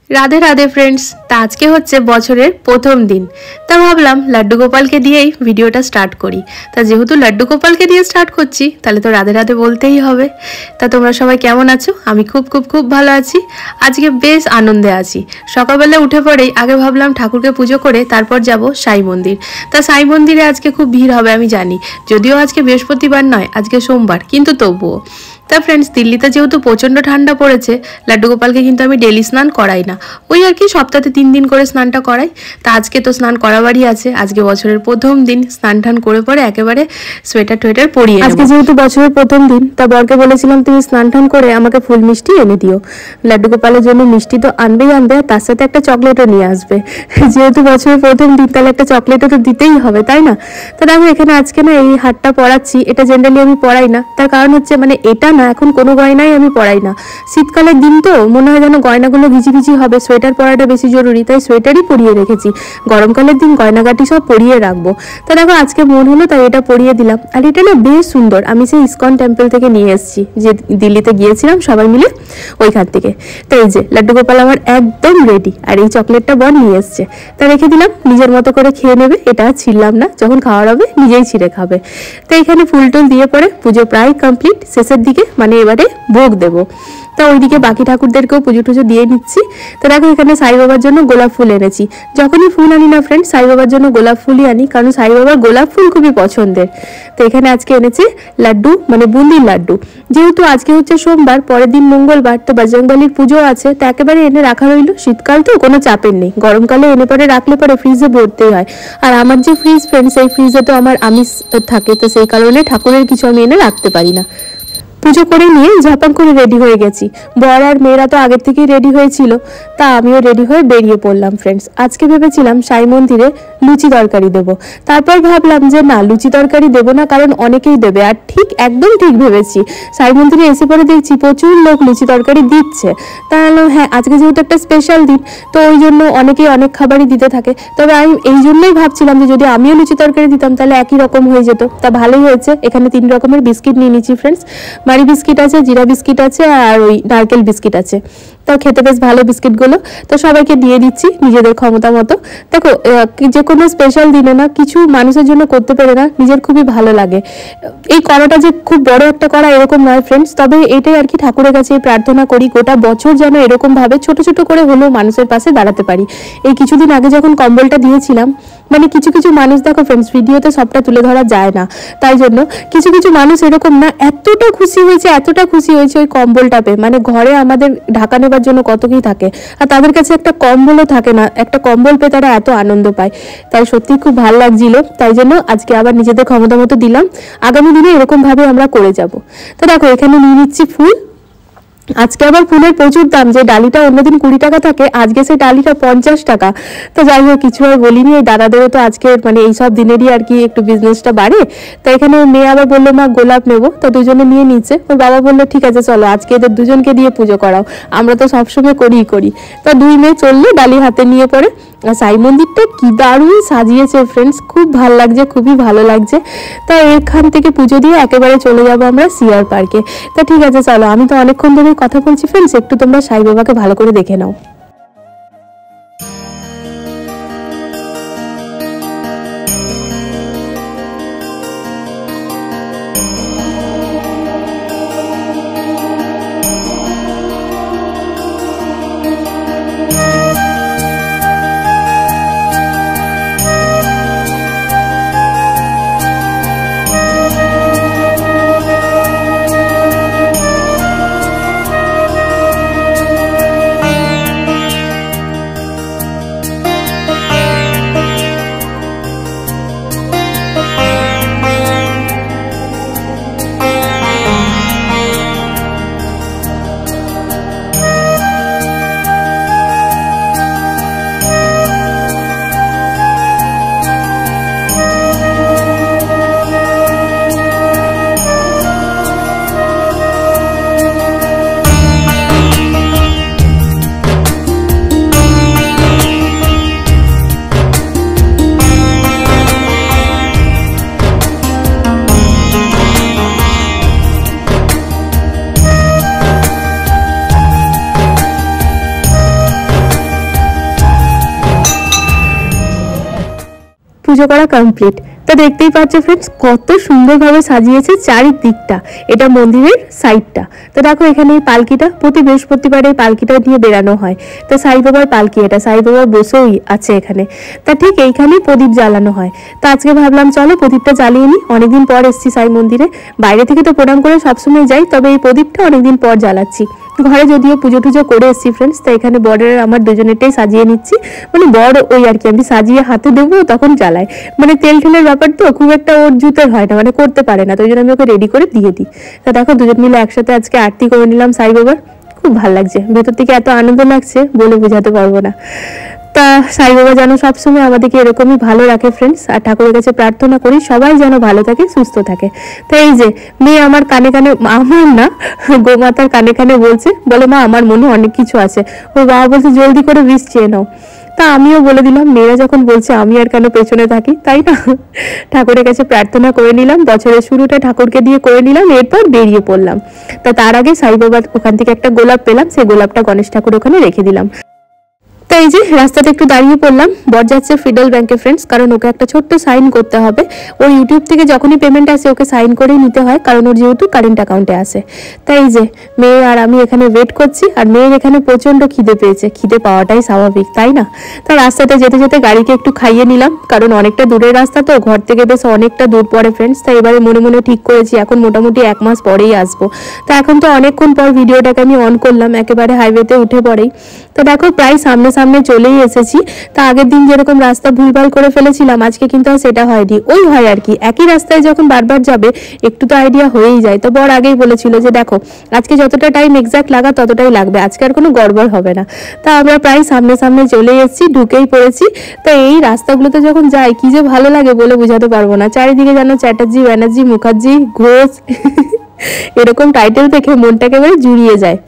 Radhe Radhe friends. তা আজকে হচ্ছে বছরের প্রথম দিন, তা ভাবলাম লাড্ডু গোপালকে দিয়েই ভিডিওটা স্টার্ট করি। তা যেহেতু লাড্ডু গোপালকে দিয়ে স্টার্ট করছি, তাহলে তো রাধে রাধে বলতেই হবে। তা তোমরা সবাই কেমন আছো? আমি খুব খুব খুব ভালো আছি। আজকে বেশ আনন্দে আছি। সকালবেলা উঠে পড়েই আগে ভাবলাম ঠাকুরকে পুজো করে তারপর যাব সাই মন্দির। তা সাই মন্দিরে আজকে খুব ভিড় হবে আমি জানি, যদিও আজকে বৃহস্পতিবার নয়, আজকে সোমবার, কিন্তু তবুও। তা ফ্রেন্ডস, দিল্লিতে যেহেতু প্রচণ্ড ঠান্ডা পড়েছে, লাড্ডু গোপালকে কিন্তু আমি ডেলি স্নান করাই না, ওই আর কি সপ্তাহে 3 দিন করে স্নানটা করাই। তা আজকে তো স্নান করাবারই আছে, আজকে বছরের প্রথম দিন, স্নান টান করে পরে একেবারে সোয়েটার টোয়েটার পরিয়ে আজকে যেহেতু বছরের প্রথম দিন, তা বরকে বলেছিলাম তুমি স্নান টান করে আমাকে ফুল মিষ্টি এনে দিও। লাড্ডু গোপালের জন্য মিষ্টি তো আনবেই আনবে, আর তার সাথে একটা চকলেটও নিয়ে আসবে। যেহেতু বছরের প্রথম দিন, তাহলে একটা চকলেটও তো দিতেই হবে, তাই না? তা আমি এখানে আজকে না এই হারটা পরাচ্ছি, এটা জেনারেলি আমি পরাই না। তার কারণ হচ্ছে মানে এটা না, এখন কোনো গয়নাই আমি পরাই না। শীতকালের দিন তো মনে হয় যেন গয়নাগুলো ভিজি ভিজি হবে, সোয়েটার পরাটা বেশি জরুরি, তাই সোয়েটারই পরিয়ে রেখেছি। গরমকালের দিন গয়নাগাটি সব পরিয়ে রাখবো। তা দেখো আজকে মন হলো তাই এটা পরিয়ে দিলাম। আর এটা না বেশ সুন্দর, আমি সেই ইসকন টেম্পল থেকে নিয়ে এসেছি, যে দিল্লিতে গিয়েছিলাম সবাই মিলে ওইখান থেকে। তো এই যে লাড্ডু গোপাল আমার একদম রেডি, আর এই চকলেটটা বর নিয়ে এসছে। তা রেখে দিলাম, নিজের মতো করে খেয়ে নেবে, এটা ছিললাম না, যখন খাওয়ার হবে নিজেই ছিঁড়ে খাবে। তো এখানে ফুল টুল দিয়ে পরে পুজো প্রায় কমপ্লিট, শেষের দিকে মানে এবারে ভোগ দেবো। তা ওইদিকে বাকি ঠাকুরদেরকেও পুজো টুজো দিয়ে নিচ্ছি। তো দেখো এখানে সাই বাবার জন্য গোলাপ ফুল এনেছি। যখনই ফুল আনি না ফ্রেন্ড, সাই বাবার জন্য গোলাপ ফুলই আনি, কারণ সাই বাবার গোলাপ ফুল খুবই পছন্দের। তো এখানে আজকে এনেছে লাড্ডু, মানে বুন্দির লাড্ডু। যেহেতু আজকে হচ্ছে সোমবার, পরের দিন মঙ্গলবার, তো বজরংবলীর পুজো আছে, তা একেবারে এনে রাখা রইল। শীতকাল তো কোনো চাপের নেই, গরমকালে এনে পরে রাখলে পরে ফ্রিজে ভরতেই হয়। আর আমার যে ফ্রিজ ফ্রেন্ড, সেই ফ্রিজে তো আমার আমিষ থাকে, তো সেই কারণে ঠাকুরের কিছু আমি এনে রাখতে পারি না। পুজো করে নিয়ে ঝাপাং করে রেডি হয়ে গেছি। বর আর মেয়েরা তো আগের থেকেই রেডি হয়েছিল, তা আমিও রেডি হয়ে বেরিয়ে পড়লাম ফ্রেন্ডস। আজকে ভেবেছিলাম সাই মন্দিরে লুচি তরকারি দেবো, তারপর ভাবলাম যে না, লুচি তরকারি দেবো না, কারণ অনেকেই দেবে। আর ঠিক একদম ঠিক ভেবেছি, সাই মন্দিরে এসে পরে দেখছি প্রচুর লোক লুচি তরকারি দিচ্ছে। তাহলে হ্যাঁ, আজকে যেহেতু একটা স্পেশাল দিন, তো ওই জন্য অনেকেই অনেক খাবারই দিতে থাকে। তবে আমি এই জন্যই ভাবছিলাম যে যদি আমিও লুচি তরকারি দিতাম তাহলে একই রকম হয়ে যেত। তা ভালোই হয়েছে। এখানে 3 রকমের বিস্কিট নিয়ে নিচ্ছি ফ্রেন্ডস। মারি বিস্কিট আছে, জিরা বিস্কিট আছে, আর ওই নারকেল বিস্কিট আছে। তো খেতে বেশ ভালো বিস্কিটগুলো। তো সবাইকে দিয়ে দিচ্ছি নিজেদের ক্ষমতা মতো। দেখো যে কোনো স্পেশাল দিনে না কিছু মানুষের জন্য করতে পেরে না, নিজের খুবই ভালো লাগে। এই করাটা যে খুব বড় একটা করা এরকম নয় ফ্রেন্ডস, তবে এটাই আর কি ঠাকুরের কাছে প্রার্থনা করি গোটা বছর যেন এরকম ভাবে ছোট ছোট করে হলেও মানুষের পাশে দাঁড়াতে পারি। এই কিছুদিন আগে যখন কম্বলটা দিয়েছিলাম, মানে কিছু কিছু মানুষ দেখো ফ্রেন্ডস, ভিডিওতে সবটা তুলে ধরা যায় না, তাই জন্য কিছু কিছু মানুষ এরকম না এতটা খুশি হয়েছে, এতটা খুশি হয়েছে ওই কম্বলটা পেয়ে। মানে ঘরে আমাদের ঢাকা নেবার জন্য কত কি থাকে, আর তাদের কাছে একটা কম্বলও থাকে না, একটা কম্বল পেয়ে তারা এত আনন্দ পায়। তাই সত্যি খুব ভালো লাগছিল, তাই জন্য আজকে আবার নিজেদের ক্ষমতা মতো দিলাম। আগামী দিনে এরকম ভাবে আমরা করে যাব। তো দেখো এখানে নিয়ে নিচ্ছি ফুল। আজকে আবার ফুলের প্রচুর দাম, যে ডালিটা অন্যদিন 20 টাকা থাকে, আজকে সেই ডালিটা 50 টাকা। তো যাই হোক, কিছু আর বলিনি, এই দাদাদেরও তো আজকে মানে এইসব দিনেরই আর কি একটু বিজনেসটা বাড়ে। তো এখানে মেয়ে আবার বললো মা গোলাপ নেবো, তো দুজনে নিয়ে নিচ্ছে। ওর বাবা বললো ঠিক আছে চলো, আজকে এদের দুজনকে দিয়ে পুজো করাও, আমরা তো সবসময় করি। তো 2 মেয়ে চললো ডালি হাতে নিয়ে পরে। আর সাই মন্দিরটা কি দারুণ সাজিয়েছে ফ্রেন্ডস, খুব ভালো লাগছে, খুবই ভালো লাগছে। তা এখান থেকে পুজো দিয়ে একেবারে চলে যাবো আমরা সিআর পার্কে। তা ঠিক আছে চলো, আমি তো অনেকক্ষণ ধরে কথা বলছি ফ্রেন্ডস, একটু তোমরা সাই বাবাকে ভালো করে দেখে নাও। পুজো করা কমপ্লিট। তো দেখতেই পাচ্ছ ফ্রেন্ডস কত সুন্দরভাবে সাজিয়েছে চারিদিকটা, এটা মন্দিরের সাইডটা। তো দেখো এখানে এই পালকিটা প্রতি বৃহস্পতিবার এই পালকিটা নিয়ে বেরানো হয়। তো সাই বাবার পালকি, এটা সাই বাবা বসেই আছে এখানে। তা ঠিক এইখানেই প্রদীপ জ্বালানো হয়। তো আজকে ভাবলাম চলো প্রদীপটা জ্বালিয়ে নিই, অনেকদিন পর এসেছি সাই মন্দিরে। বাইরে থেকে তো প্রণাম করে সবসময় যাই, তবে এই প্রদীপটা অনেকদিন পর জ্বালাচ্ছি। ঘরে যদিও পুজো টুজো করে এসেছি ফ্রেন্ডস, তো এখানে বরের আমার দুজনেরটাই সাজিয়ে নিচ্ছি। মানে বর ওই আর কি, আমি সাজিয়ে হাতে দেবো তখন জ্বালায়। মানে তেল ঠেলের ব্যাপার তো খুব একটা ওর জুতের হয় না, মানে করতে পারে না, তো ওই জন্য আমি ওকে রেডি করে দিয়ে দিই। তা দেখো দুজন মিলে একসাথে আজকে আরতি করে নিলাম সাই বাবার। খুব ভালো লাগছে, ভেতর থেকে এত আনন্দ লাগছে বলে বোঝাতে পারবো না। তা সাই বাবা যেন সবসময় আমাদেরকে এরকমই ভালো রাখে ফ্রেন্ডস, আর ঠাকুরের কাছে প্রার্থনা করি সবাই যেন ভালো থাকে, সুস্থ থাকে। তো এই যে মেয়ে আমার কানে কানে, আমার না গোমাতার কানে কানে বলছে, বলে মা আমার মনে অনেক কিছু আছে। ওর বাবা বলছে জলদি করে বিষ চেয়ে নাও। তা আমিও বলে দিলাম, মেয়েরা যখন বলছে আমি আর কেন পেছনে থাকি, তাই না। ঠাকুরের কাছে প্রার্থনা করে নিলাম, বছরের শুরুটা ঠাকুরকে দিয়ে করে নিলাম, এরপর বেরিয়ে পড়লাম। তা তার আগে সাই বাবার ওখান থেকে একটা গোলাপ পেলাম, সেই গোলাপটা গণেশ ঠাকুর ওখানে রেখে দিলাম। তাই এই যে রাস্তাতে একটু দাঁড়িয়ে পড়লাম। বর যাচ্ছে ফেডারেল ব্যাংকে ফ্রেন্ডস, কারণ ওকে একটা ছোট্ট সাইন করতে হবে। ওর ইউটিউব থেকে যখনই পেমেন্ট আসে ওকে সাইন করেই নিতে হয়, কারণ ওর যেহেতু কারেন্ট অ্যাকাউন্টে আসে। তাই এই যে মেয়ে আর আমি এখানে ওয়েট করছি, আর মেয়ের এখানে প্রচন্ড খিদে পেয়েছে, খিদে পাওয়াটাই স্বাভাবিক তাই না। তাই রাস্তাতে যেতে যেতে গাড়িকে একটু খাইয়ে নিলাম, কারণ অনেকটা দূরের রাস্তা তো, ঘর থেকে বেশ অনেকটা দূর পড়ে ফ্রেন্ডস। তাই এবারে মনে মনে ঠিক করেছি এখন মোটামুটি 1 মাস পরেই আসবো। তা এখন তো অনেকক্ষণ পর ভিডিওটাকে আমি অন করলাম, একেবারে হাইওয়েতে উঠে পড়েই। তো দেখো প্রায় সামনে সামনে চলেই এসেছি। তা আগের দিন যেরকম রাস্তা ভুলভাল করে ফেলেছিলাম, আজকে কিন্তু আর সেটা হয়নি। ওই হয় আর কি, একই রাস্তায় যখন বারবার যাবে একটু তো আইডিয়া হয়েই যায়। তো বর আগেই বলেছিল যে দেখো আজকে যতটা টাইম এক্সাক্ট লাগা ততটাই লাগবে, আজকে আর কোনো গড়বড় হবে না। তা আমরা প্রায় সামনে সামনে চলে এসেছি, ঢুকেই পড়েছি। তো এই রাস্তাগুলোতে যখন যাই কি যে ভালো লাগে বলে বোঝাতে পারবো না। চারিদিকে যেন চ্যাটার্জি, ব্যানার্জি, মুখার্জি, ঘোষ এরকম টাইটেল দেখে মনটা একেবারে জুড়িয়ে যায়।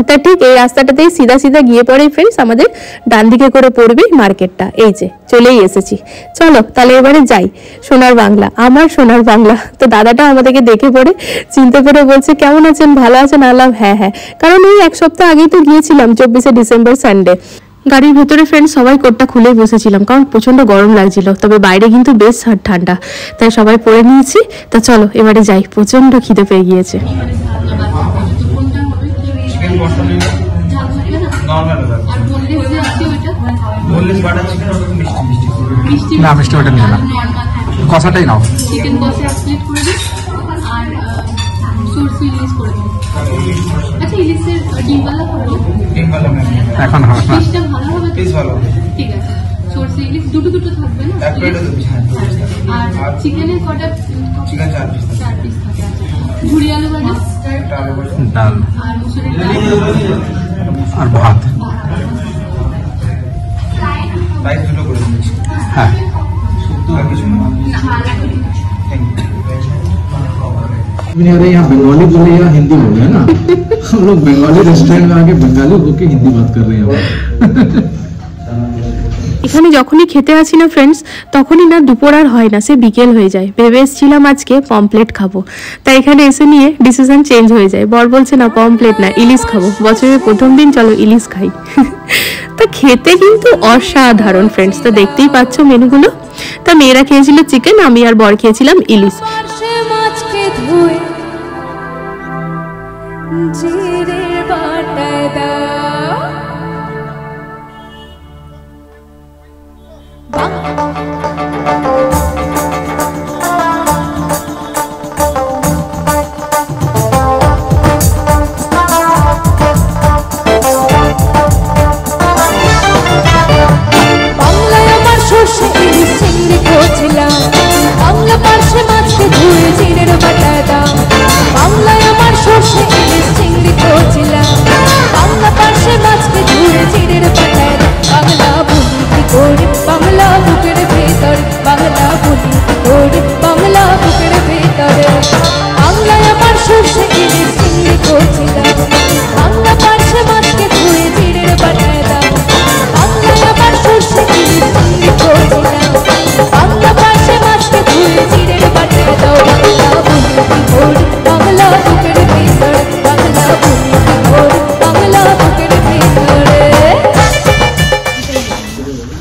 তা ঠিক এই রাস্তাটাতেই সিধা সিধা গিয়ে পড়ে ফ্রেন্ডস আমাদের ডান দিকে করে পড়বে মার্কেটটা। এই যে চলেই এসেছি, চলো তাহলে এবারে যাই সোনার বাংলা, আমার সোনার বাংলা। তো দাদাটা আমাদেরকে দেখে পড়ে চিনতে পেরে বলছে কেমন আছেন, ভালো আছেন? আলাম হ্যাঁ হ্যাঁ, কারণ এই 1 সপ্তাহ আগেই তো গিয়েছিলাম 24শে ডিসেম্বর সানডে। গাড়ির ভেতরে ফ্রেন্ডস সবাই কোটটা খুলেই বসেছিলাম, কারণ প্রচন্ড গরম লাগছিল, তবে বাইরে কিন্তু বেশ ঠান্ডা, তাই সবাই পরে নিয়েছি। তা চলো এবারে যাই, প্রচন্ড খিদে পেয়ে গিয়েছে। না মিষ্টি ওটা নিয়ে না, কষাটাই নাও। চিকেন কষা এক প্লেট করে দিন, আর সরষে ইলিশ করে দিন। আচ্ছা ইলিশের ডিমওয়ালা করে দিন। এখন হবে না, পিসটা ভালো হবে, পিস ভালো হবে, ঠিক আছে। সরষে ইলিশ দুটো দুটো থাকবে না, এক প্লেট আর চিকেনের কটা? চিকেন 4 পিস থাকে। ঝুড়ি আলু ভাজা, ডাল আর মুসুরির ডাল আর ভাত। রাইস দুটো করে দিচ্ছি। হ্যাঁ अरे यहाँ बंगाली बोले या हिंदी बोले है ना। हम लोग बंगाली रेस्टोरेंट में आके बंगाली होके हिंदी बात कर रहे हैं। এখানে যখনই খেতে আসি না ফ্রেন্ডস, তখনই না দুপুর আর হয় না, সে বিকেল হয়ে যায়। ভেবে এসেছিলাম আজকে পমপ্লেট খাবো, তাই এখানে এসে নিয়ে ডিসিশন চেঞ্জ হয়ে যায়। বর বলছে না পমপ্লেট না, ইলিশ খাবো, বছরের প্রথম দিন চলো ইলিশ খাই। তা খেতে কিন্তু অসাধারণ ফ্রেন্ডস। তো দেখতেই পাচ্ছ মেনুগুলো। তা মেয়েরা খেয়েছিল চিকেন, আমি আর বর খেয়েছিলাম ইলিশ।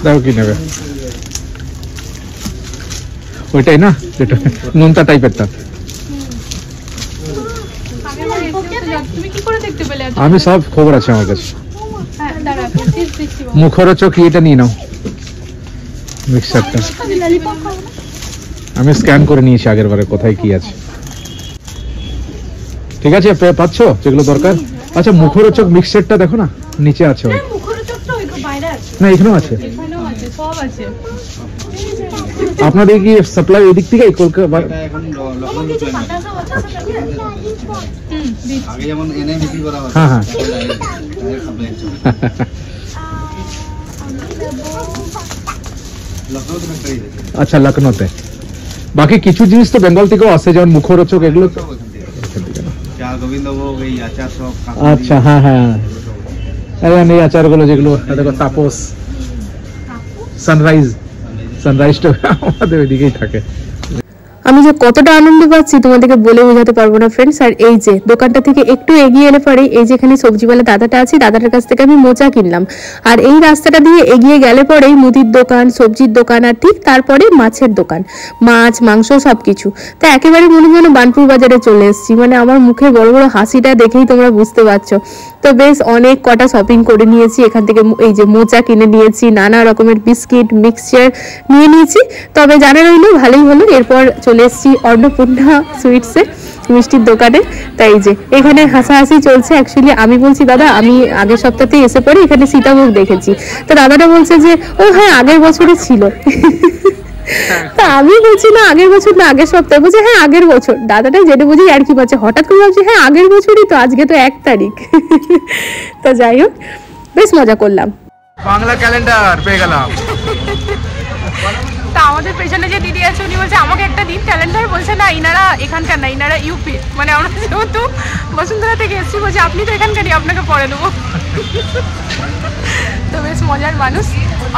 দাও কি নেবে? ওইটাই না, যেটা নোনতা টাইপেরটা। তুমি কি করে দেখতে পেলে? আমি সব খবর আছে আমার কাছে। হ্যাঁ দাঁড়া, পঁচিশ দেখছি। মুখরোচক এটা নিয়ে নাও, মিক্সারটা আমি স্ক্যান করে নিয়েছি আগের বারে কোথায় কি আছে। ঠিক আছে, পাচ্ছ যেগুলো দরকার। আচ্ছা, মুখরোচক মিক্সারটা দেখো না, নিচে আছে। মুখরোচকটা ওই বাইরে আছে, না এখানেও আছে, এখানেও আছে, সব আছে। আপনাদের কি সাপ্লাই ওই দিক থেকে কলকাতা? এখন আগে যেমন এনে বিক্রি করা হতো, হ্যাঁ হ্যাঁ আচ্ছা, লখনৌতে। বাকি কিছু জিনিস তো বেঙ্গল থেকেও আসে, যেমন মুখরোচক এগুলো। গোবিন্দভোগ, এই আচার সব। আচ্ছা হ্যাঁ হ্যাঁ, এই আচারগুলো যেগুলো দেখো, তাপস, সানরাইজটা আমাদের ওইদিকেই থাকে। আমি যে কতটা আনন্দ পাচ্ছি তোমাদেরকে বলে বোঝাতে পারবো না ফ্রেন্ডস। আর এই যে দোকানটা থেকে একটু এগিয়ে এলে পরে এই যেখানে সবজিওয়ালা দাদাটা আছে, দাদাটার কাছ থেকে আমি মোচা কিনলাম। আর এই রাস্তাটা দিয়ে এগিয়ে গেলে পরেই মুদির দোকান, সবজির দোকান, আর ঠিক তারপরে মাছের দোকান, মাছ মাংস সবকিছু। তা একেবারে মনে যেন বানপুর বাজারে চলে এসেছি। মানে আমার মুখে বড় বড় হাসিটা দেখেই তোমরা বুঝতে পারছো। তো বেশ অনেক কটা শপিং করে নিয়েছি এখান থেকে। এই যে মোচা কিনে নিয়েছি, নানা রকমের বিস্কিট মিক্সচার নিয়ে নিয়েছি। তবে জানা রইলো ভালোই হলো, এরপর চলে এসেছি অন্নপূর্ণা সুইটসে, মিষ্টির দোকানে। তাই যে এখানে হাসাহাসি চলছে। অ্যাকচুয়ালি আমি বলছি দাদা আমি আগের সপ্তাহে এসে পরে এখানে সীতাভোগ দেখেছি। তো দাদাটা বলছে যে ও হ্যাঁ আগের বছরে ছিল। তা আমি বলছি না আগের বছর না আগের সপ্তাহে, বলছে হ্যাঁ আগের বছর। দাদাটা জেনে বুঝি আর কি পাচ্ছে, হঠাৎ করে ভাবছি হ্যাঁ আগের বছরই তো, আজকে তো 1 তারিখ। তো যাই হোক, বেশ মজা করলাম। বাংলা ক্যালেন্ডার পেয়ে গেলাম। তা আমাদের পেছনে যে দিদি আছে উনি বলছে আমাকে একটা দিন ক্যালেন্ডার, বলছে না ইনারা এখানকার না, ইনারা ইউপি। মানে আমরা যেহেতু বসুন্ধরা থেকে এসেছি, বলছে আপনি তো এখানকারই, আপনাকে পরে দেবো। তো বেশ মজার মানুষ।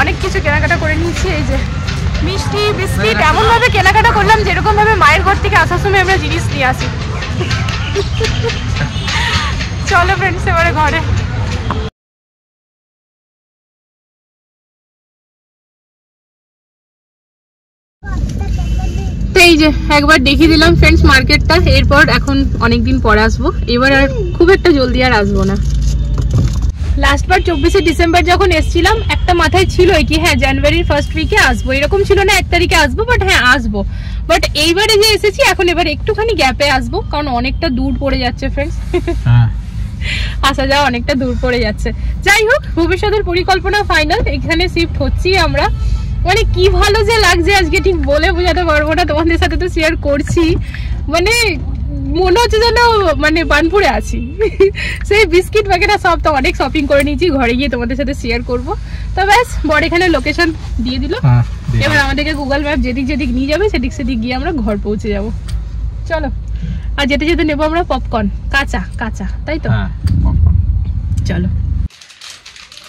অনেক কিছু কেনাকাটা করে নিয়েছি। এই যে মিষ্টি বিস্কিট এমনভাবে কেনাকাটা করলাম যেরকমভাবে মায়ের ঘর থেকে আসার সময় আমরা জিনিস নিয়ে আসি। চলো ফ্রেন্ডস এবারে ঘরে। এই যে একবার দেখিয়ে দিলাম ফ্রেন্ডস মার্কেটটা। এরপর এখন অনেকদিন পরে আসবো, এবার আর খুব একটা জলদি আর আসবো না। লাস্টবার 24শে ডিসেম্বর যখন এসেছিলাম একটা মাথায় ছিল কি হ্যাঁ জানুয়ারির ফার্স্ট উইকে আসবো, এরকম ছিল না 1 তারিখে আসবো, বাট হ্যাঁ আসবো। বাট এইবারে যে এসেছি এখন এবার একটুখানি গ্যাপে আসবো, কারণ অনেকটা দূর পড়ে যাচ্ছে ফ্রেন্ডস। আসা যাওয়া অনেকটা দূর পড়ে যাচ্ছে। যাই হোক, ভবিষ্যতের পরিকল্পনা ফাইনাল, এখানে শিফট হচ্ছি আমরা। মানে কি ভালো যে লাগছে আজকে ঠিক বলে বোঝাতে পারবো না, তোমাদের সাথে তো শেয়ার করছি। মানে মনে হচ্ছে যেন মানে বানপুরে আছি। সেই বিস্কিট প্যাকেটটা সব তো অনেক শপিং করে নিয়েছি, ঘরে গিয়ে তোমাদের সাথে শেয়ার করবো। তো ব্যাস বড় এখানে লোকেশন দিয়ে দিল। এবার আমাদেরকে গুগল ম্যাপ যেদিক যেদিক নিয়ে যাবে সেদিক সেদিক গিয়ে আমরা ঘর পৌঁছে যাব। চলো, আর যেতে যেতে নেবো আমরা পপকর্ন, কাঁচা কাঁচা, তাই তো? চলো।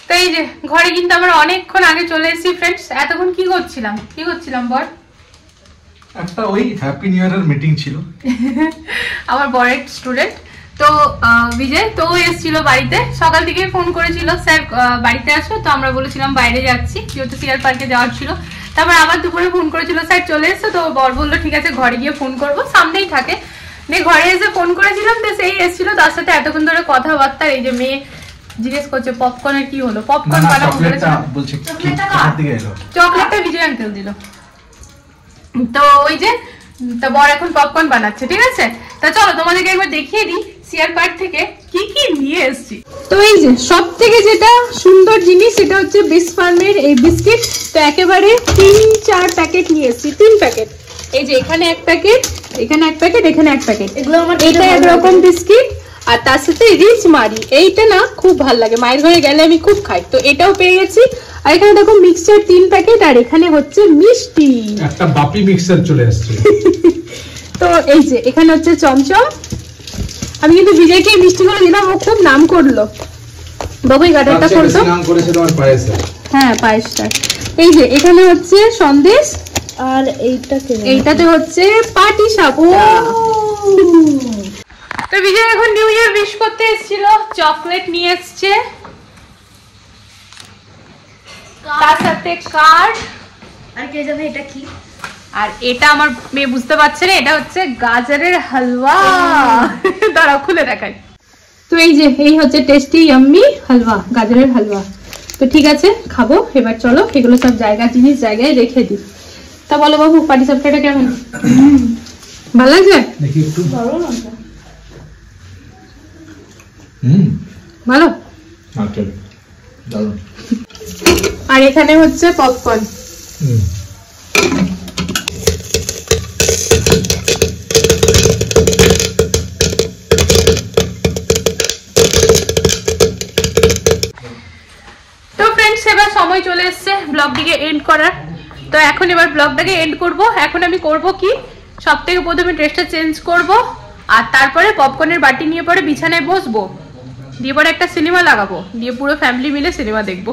তো এই যে ঘরে কিন্তু আমরা অনেকক্ষণ আগে চলে এসেছি ফ্রেন্ডস। এতক্ষণ কি করছিলাম বল? একটা ওই হ্যাপি নিউ ইয়ারের মিটিং ছিল। আমার বড় স্টুডেন্ট তো বিজয়, তো এসেছিল বাড়িতে, সকাল থেকে ফোন করেছিল স্যার বাড়িতে আসো। তো আমরা বলেছিলাম বাইরে যাচ্ছি, যেহেতু সিআর পার্কে যাওয়ার ছিল। তারপর আবার দুপুরে ফোন করেছিল স্যার চলে এসছো। তো বর বললো ঠিক আছে ঘরে গিয়ে ফোন করবো, সামনেই থাকে। ঘরে এসে ফোন করেছিলাম, তো সেই এসেছিল, তার সাথে এতক্ষণ ধরে কথাবার্তা। এই যে মেয়ে জিজ্ঞেস করছে পপকর্নের কি হলো, পপকর্ন বানাবো বলছে, চকলেটটা বিজয় আঙ্কেল দিল। তো ওই যে তো বর এখন পপকর্ন বানাচ্ছে, ঠিক আছে? তা চলো তোমাদেরকে একবার দেখিয়ে দিই সিআর পার্ক থেকে কি কি নিয়ে এসেছি। তো এই যে সব থেকে যেটা সুন্দর জিনিস সেটা হচ্ছে বিস ফার্মের এই বিস্কিট। তো একেবারে 3-4 প্যাকেট নিয়ে এসেছি, 3 প্যাকেট। এই যে এখানে 1 প্যাকেট, এখানে 1 প্যাকেট, এখানে 1 প্যাকেট। এগুলো আমার এটা একরকম বিস্কিট, আর তার সাথে রিচ মারি, এইটা না খুব ভালো লাগে, মায়ের ঘরে গেলে আমি খুব খাই। তো এটাও পেয়ে গেছি। আর এখানে দেখো মিক্সচার 3 প্যাকেট, আর এখানে হচ্ছে মিষ্টি, একটা বাপি মিক্সার চলে আসছে। তো এই যে এখানে হচ্ছে চমচম। আমি কিন্তু বিজয়কে এই মিষ্টিগুলো দিলাম, ও খুব নাম করলো। বাবুই গাটারটা করতো, নাম করেছে তোমার পায়েসে। হ্যাঁ পায়েসটা। এই যে এখানে হচ্ছে সন্দেশ, আর এইটাতে হচ্ছে পাটি সাপটা। তো বিজয় এখন নিউ ইয়ার উইশ করতে এসেছিল, চকলেট নিয়ে এসছে, তার সাথে কার্ড, আর কে জানে এটা কি, আর এটা আমার মেয়ে বুঝতে পারছে না, এটা হচ্ছে গাজরের হালুয়া। দাঁড়াও খুলে দেখাই। তো এই হচ্ছে টেস্টি ইয়াম্মি হালুয়া, গাজরের হালুয়া। তো ঠিক আছে খাবো এবার, চলো এগুলো সব জিনিস জায়গায় রেখে দিই। তা বলো বাবু পাটিসাপটাটা কেমন, ভালো লাগছে? দেখি একটু ভালো। আচ্ছা দারুণ। আর এখানে হচ্ছে পপকর্ন। তো ফ্রেন্ডস এবার সময় চলে এসছে ব্লগটিকে এন্ড করার। তো এখন এবার ব্লগটাকে এন্ড করব। এখন আমি করব কি, সব থেকে প্রথমে ড্রেসটা চেঞ্জ করব, আর তারপরে পপকর্নের বাটি নিয়ে পরে বিছানায় বসবো, দিয়ে পরে একটা সিনেমা লাগাবো, দিয়ে পুরো ফ্যামিলি মিলে সিনেমা দেখবো।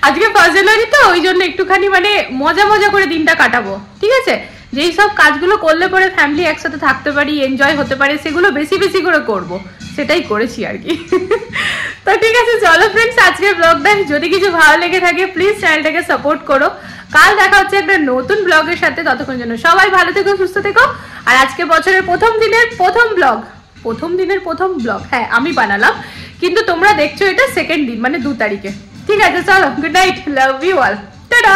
আজকে 1 জানুয়ারি তো ওই জন্য একটুখানি মানে মজা মজা করে দিনটা কাটাবো, ঠিক আছে? যেই সব কাজগুলো করলে পরে ফ্যামিলি একসাথে থাকতে পারি, এনজয় হতে পারে, সেগুলো বেশি বেশি করে করব, সেটাই করেছি আর কি। তো ঠিক আছে চলো ফ্রেন্ডস, আজকের ব্লগটা যদি কিছু ভালো লেগে থাকে প্লিজ চ্যানেলটাকে সাপোর্ট করো। কাল দেখা হচ্ছে একটা নতুন ব্লগের সাথে, ততক্ষণ জন্য সবাই ভালো থেকো, সুস্থ থেকো। আর আজকে বছরের প্রথম দিনের প্রথম ব্লগ হ্যাঁ আমি বানালাম, কিন্তু তোমরা দেখছো এটা সেকেন্ড দিন মানে 2 তারিখে। ঠিক আছে চলো, good night, love you all, tata.